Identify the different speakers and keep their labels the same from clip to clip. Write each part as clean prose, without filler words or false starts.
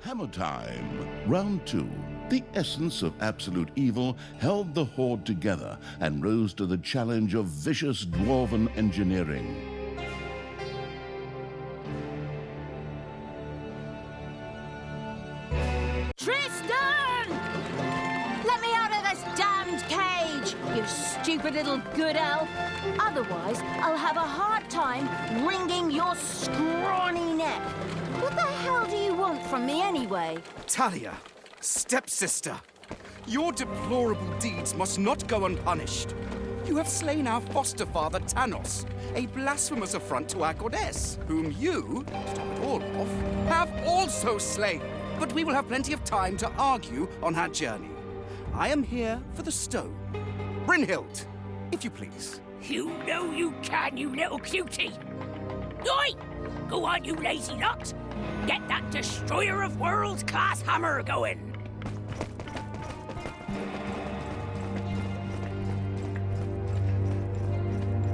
Speaker 1: Hammer time. Round 2. The essence of absolute evil held the Horde together and rose to the challenge of vicious dwarven engineering.
Speaker 2: Tristan! Let me out of this damned cage, you stupid little good elf. Otherwise, I'll have a hard time wringing your scrawny neck. What the hell do you want from me anyway?
Speaker 3: Talia, stepsister, your deplorable deeds must not go unpunished. You have slain our foster father, Tanos, a blasphemous affront to our goddess, whom you, to top it all off, have also slain. But we will have plenty of time to argue on our journey. I am here for the stone. Brynhild, if you please.
Speaker 4: You know you can, you little cutie. Oi! Go on, you lazy lot. Get that destroyer of worlds class hammer going.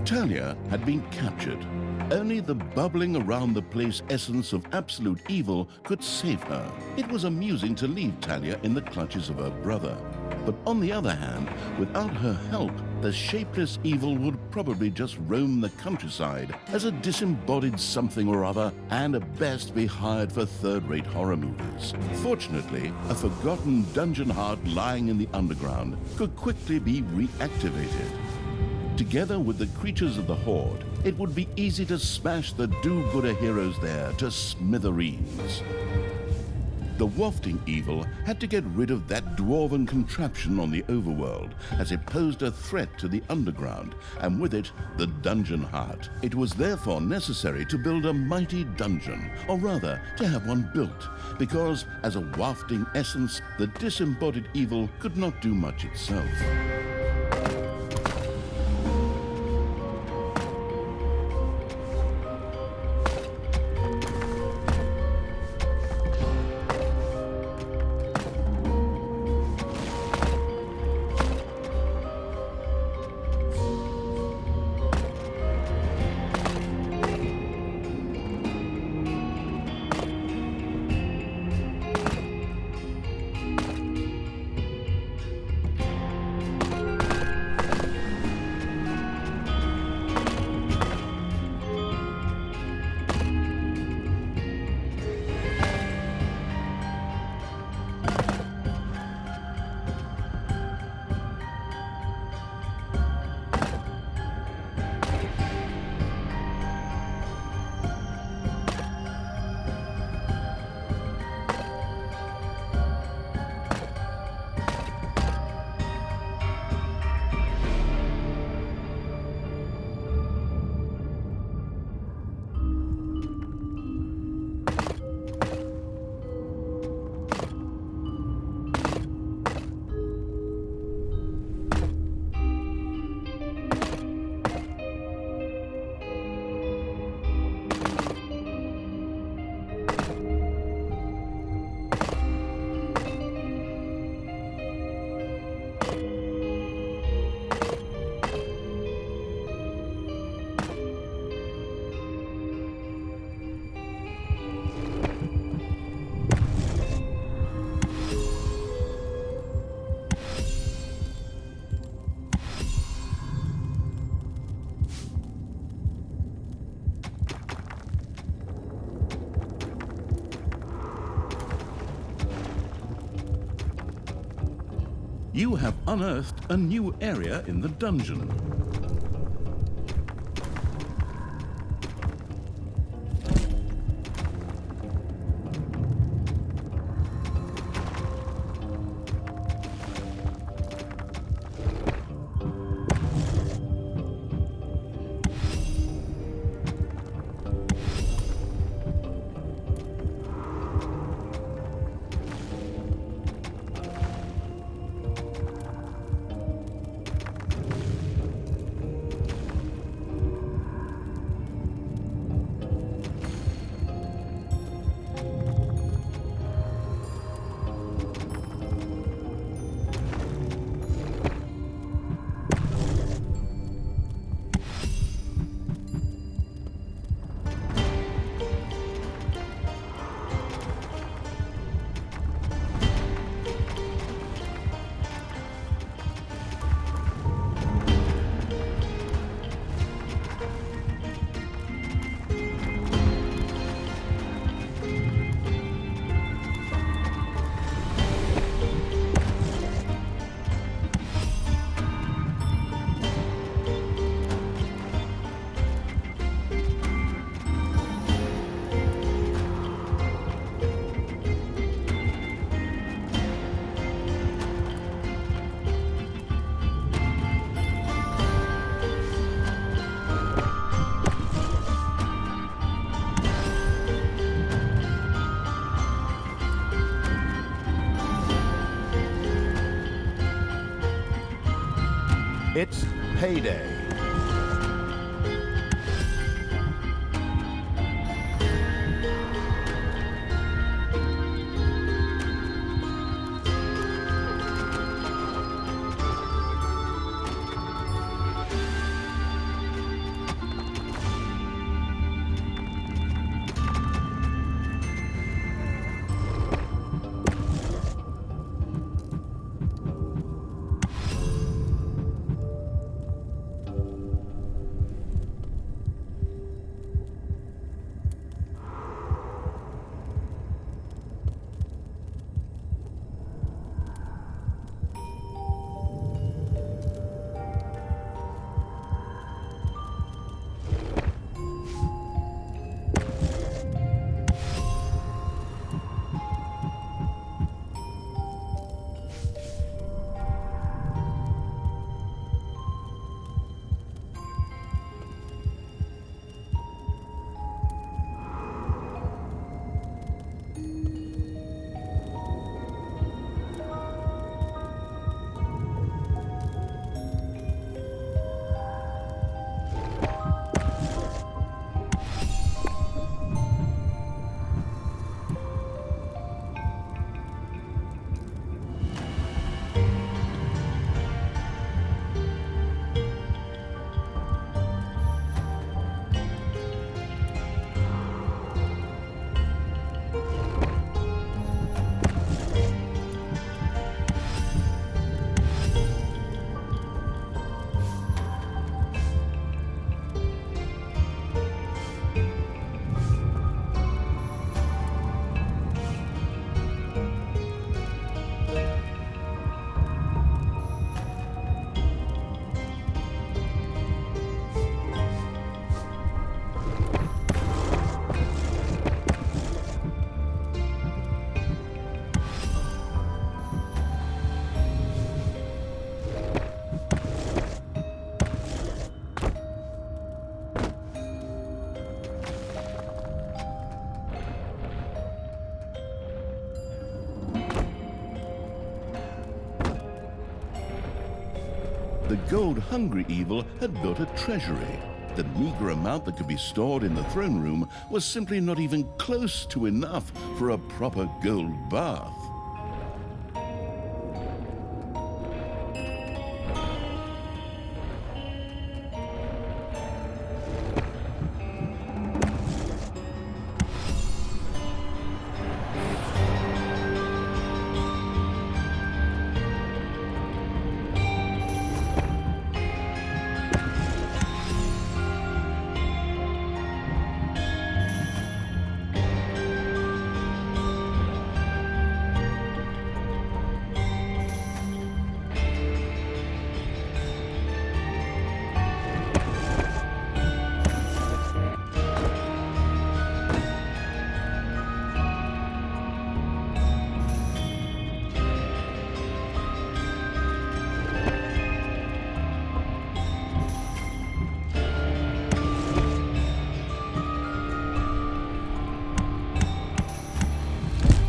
Speaker 1: Talia had been captured. Only the bubbling around the place essence of absolute evil could save her. It was amusing to leave Talia in the clutches of her brother. But on the other hand, without her help, the shapeless evil would probably just roam the countryside as a disembodied something or other and at best be hired for third-rate horror movies. Fortunately, a forgotten dungeon heart lying in the underground could quickly be reactivated. Together with the creatures of the Horde, it would be easy to smash the do-gooder heroes there to smithereens. The wafting evil had to get rid of that dwarven contraption on the overworld, as it posed a threat to the underground, and with it, the dungeon heart. It was therefore necessary to build a mighty dungeon, or rather, to have one built, because as a wafting essence, the disembodied evil could not do much itself. You have unearthed a new area in the dungeon.
Speaker 5: It's payday.
Speaker 1: The gold-hungry evil had built a treasury. The meager amount that could be stored in the throne room was simply not even close to enough for a proper gold bath.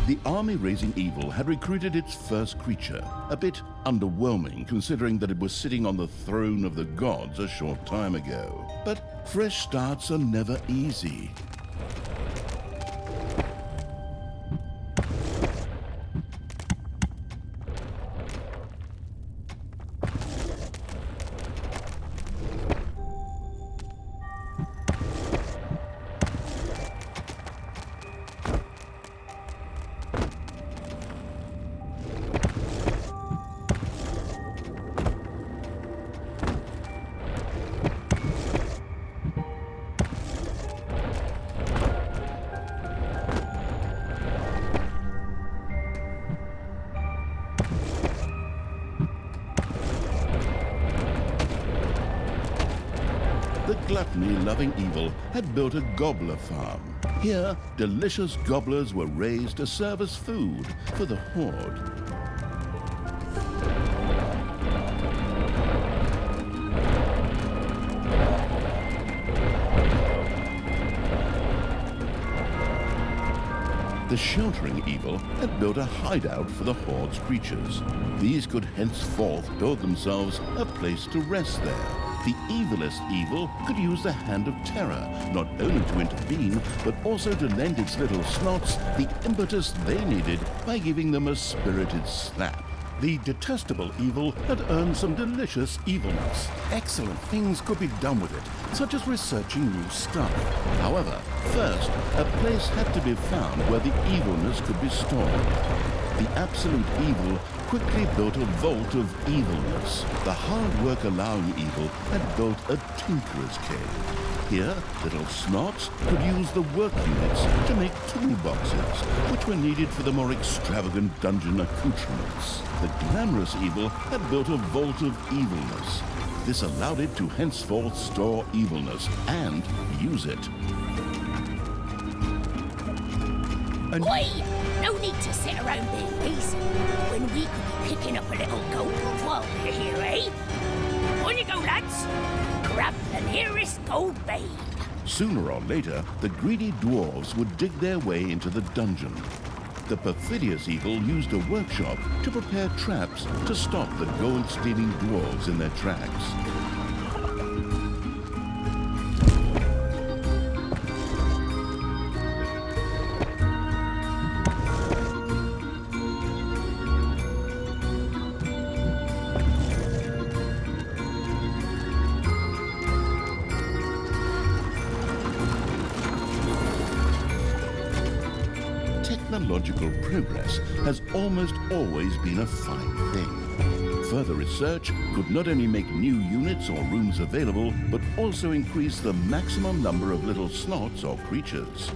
Speaker 1: The army raising evil had recruited its first creature, a bit underwhelming considering that it was sitting on the throne of the gods a short time ago. But fresh starts are never easy. The gluttony-loving evil had built a gobbler farm. Here, delicious gobblers were raised to serve as food for the horde. The sheltering evil had built a hideout for the Horde's creatures. These could henceforth build themselves a place to rest there. The evilest evil could use the Hand of Terror, not only to intervene, but also to lend its little snots the impetus they needed by giving them a spirited slap. The detestable evil had earned some delicious evilness. Excellent things could be done with it, such as researching new stuff. However, first, a place had to be found where the evilness could be stored. The absolute evil quickly built a vault of evilness. The hard work allowing evil had built a tinkerer's cave. Here, little snots could use the work units to make toolboxes, which were needed for the more extravagant dungeon accoutrements. The glamorous evil had built a vault of evilness. This allowed it to henceforth store evilness and use it.
Speaker 4: Oi! No need to sit around being lazy when we could be picking up a little gold while we're here, eh? On you go, lads! Grab the nearest gold babe.
Speaker 1: Sooner or later, the greedy dwarves would dig their way into the dungeon. The perfidious evil used a workshop to prepare traps to stop the gold-stealing dwarves in their tracks. Technological progress has almost always been a fine thing. Further research could not only make new units or rooms available, but also increase the maximum number of little snots or creatures.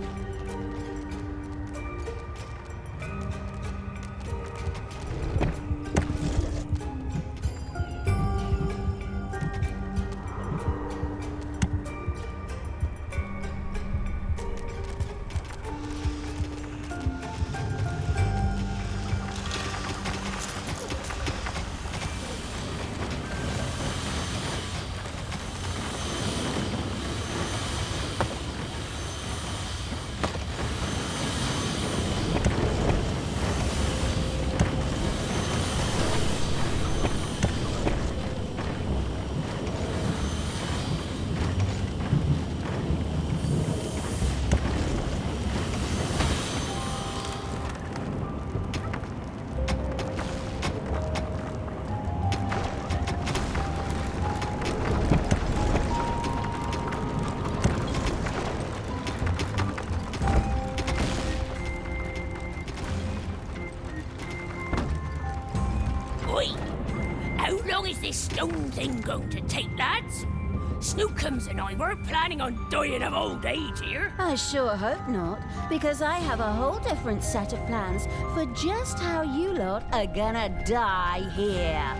Speaker 4: How long is this stone thing going to take, lads? Snookums and I were planning on dying of old age here.
Speaker 2: I sure hope not, because I have a whole different set of plans for just how you lot are gonna die here.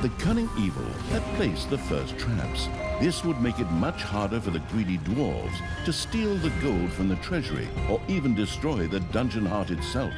Speaker 1: The cunning evil had placed the first traps. This would make it much harder for the greedy dwarves to steal the gold from the treasury or even destroy the dungeon heart itself.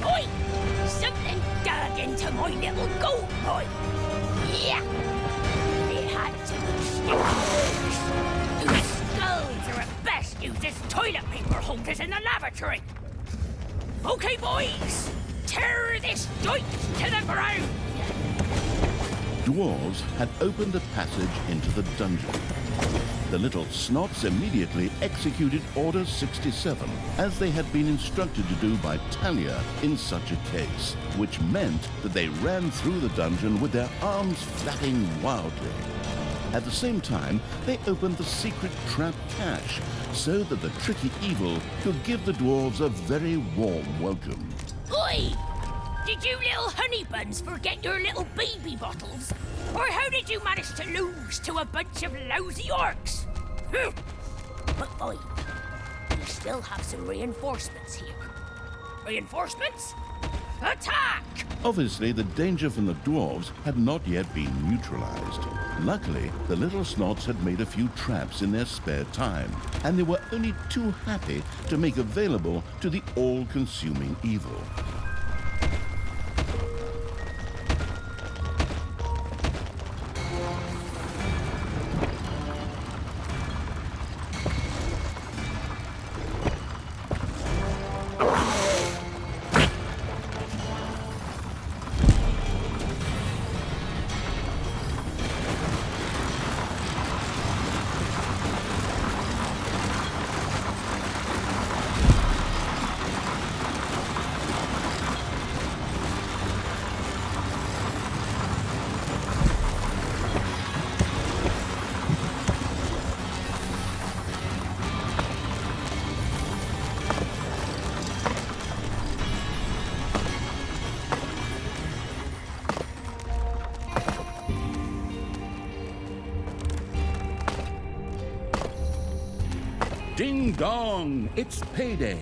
Speaker 4: Oi! Something dug into my little gold mine. Yeah! It had to be snippers. Whose skulls are at best used as toilet paper holders in the lavatory. Okay, boys! Tear this joint to the ground!
Speaker 1: Dwarves had opened a passage into the dungeon. The little snots immediately executed Order 67, as they had been instructed to do by Talia in such a case, which meant that they ran through the dungeon with their arms flapping wildly. At the same time, they opened the secret trap cache, so that the tricky evil could give the dwarves a very warm welcome.
Speaker 4: Oi! Did you little honey buns forget your little baby bottles? Or how did you manage to lose to a bunch of lousy orcs? But fine. We still have some reinforcements here. Reinforcements? Attack!
Speaker 1: Obviously, the danger from the dwarves had not yet been neutralized. Luckily, the little snots had made a few traps in their spare time, and they were only too happy to make available to the all-consuming evil.
Speaker 5: Ding dong, it's payday.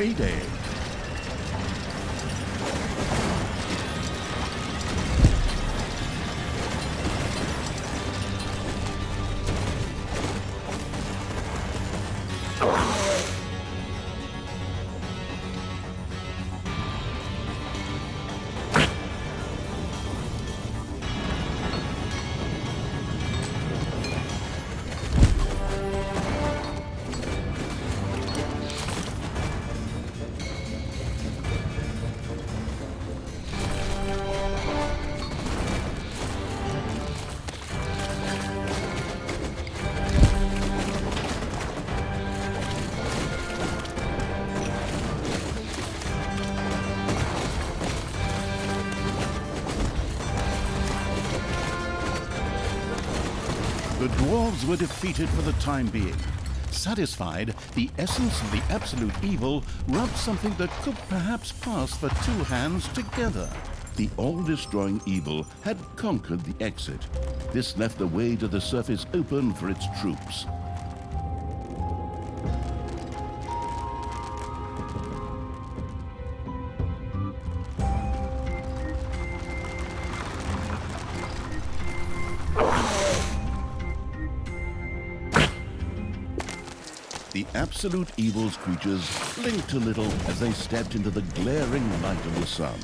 Speaker 1: Payday. The dwarves were defeated for the time being. Satisfied, the essence of the absolute evil rubbed something that could perhaps pass for two hands together. The all-destroying evil had conquered the exit. This left the way to the surface open for its troops. The absolute evil's creatures blinked a little as they stepped into the glaring light of the sun.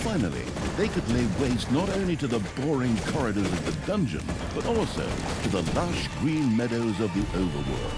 Speaker 1: Finally, they could lay waste not only to the boring corridors of the dungeon, but also to the lush green meadows of the overworld.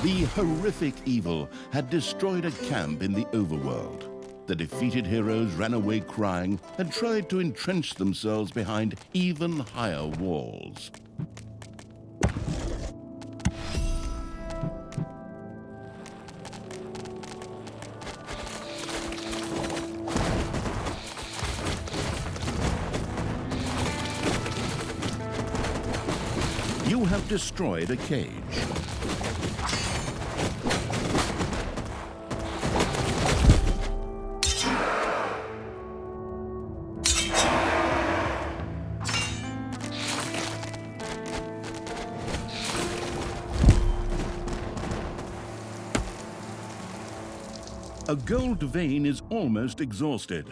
Speaker 1: The horrific evil had destroyed a camp in the overworld. The defeated heroes ran away crying and tried to entrench themselves behind even higher walls. You have destroyed a cage. A gold vein is almost exhausted.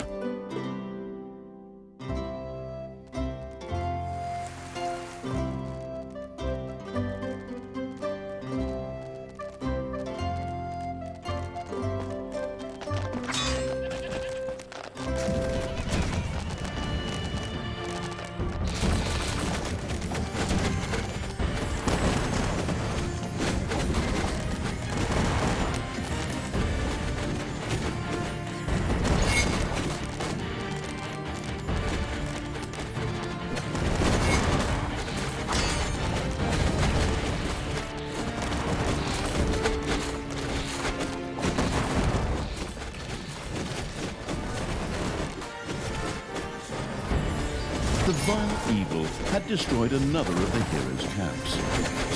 Speaker 1: The vile evil had destroyed another of the heroes' camps.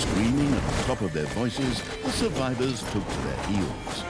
Speaker 1: Screaming at the top of their voices, the survivors took to their heels.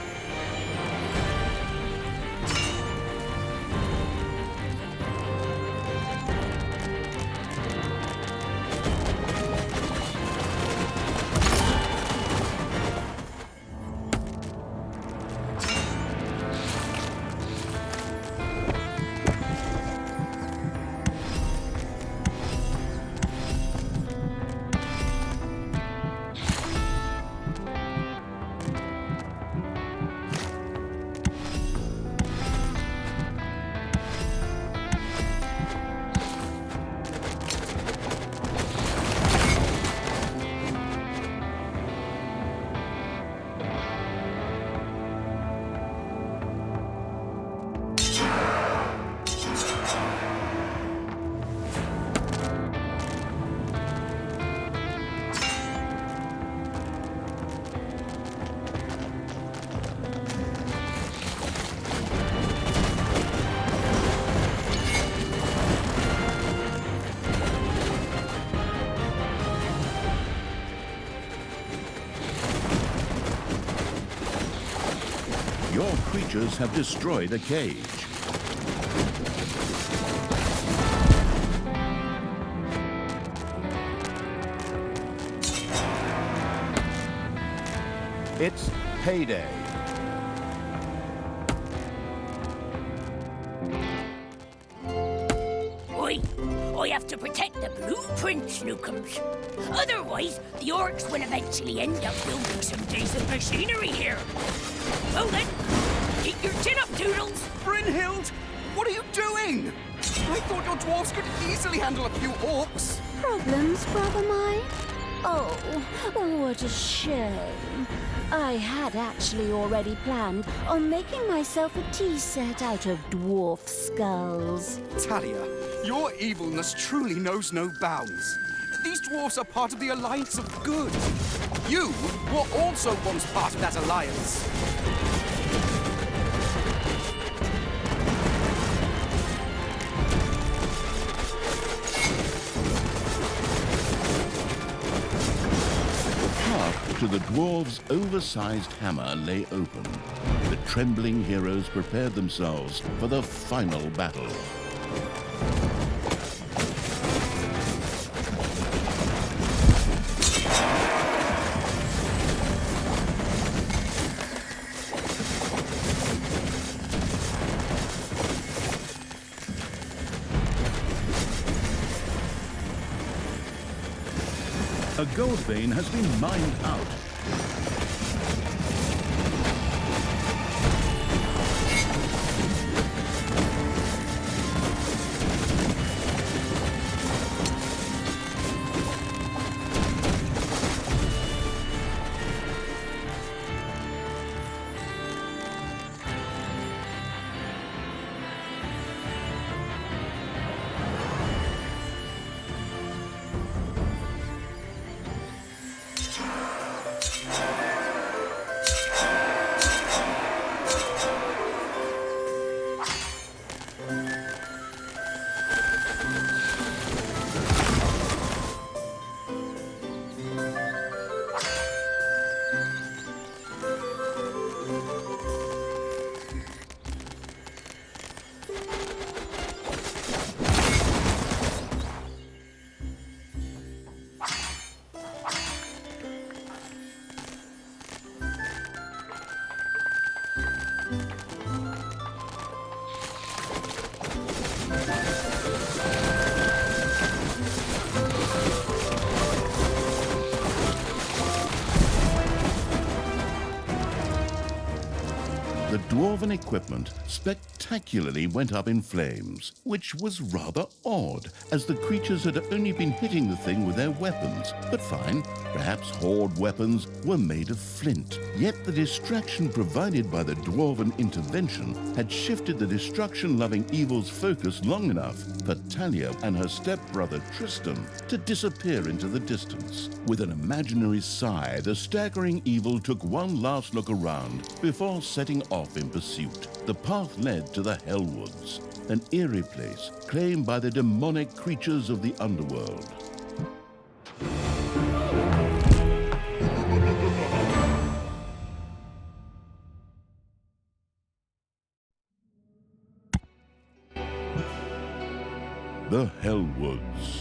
Speaker 5: Your creatures have destroyed a cage.
Speaker 6: It's payday.
Speaker 4: I have to protect the blueprint, Snookums. Otherwise, the orcs will eventually end up building some decent machinery here. Well then, keep your chin up, Toodles.
Speaker 3: Brynhild, what are you doing? I thought your dwarves could easily handle a few orcs.
Speaker 2: Problems, brother mine? Oh, what a shame. I had actually already planned on making myself a tea set out of dwarf skulls.
Speaker 3: Talia, your evilness truly knows no bounds. These dwarves are part of the Alliance of Good. You were also once part of that alliance.
Speaker 1: To the dwarves' oversized hammer lay open. The trembling heroes prepared themselves for the final battle.
Speaker 5: A gold vein has been mined out.
Speaker 1: The dwarven equipment spectacularly went up in flames, which was rather odd, as the creatures had only been hitting the thing with their weapons. But fine, perhaps horde weapons were made of flint. Yet the distraction provided by the dwarven intervention had shifted the destruction-loving evil's focus long enough for Talia and her stepbrother Tristan to disappear into the distance. With an imaginary sigh, the staggering evil took one last look around before setting off in pursuit. The path led to the Hellwoods, an eerie place claimed by the demonic creatures of the underworld. The Hellwoods.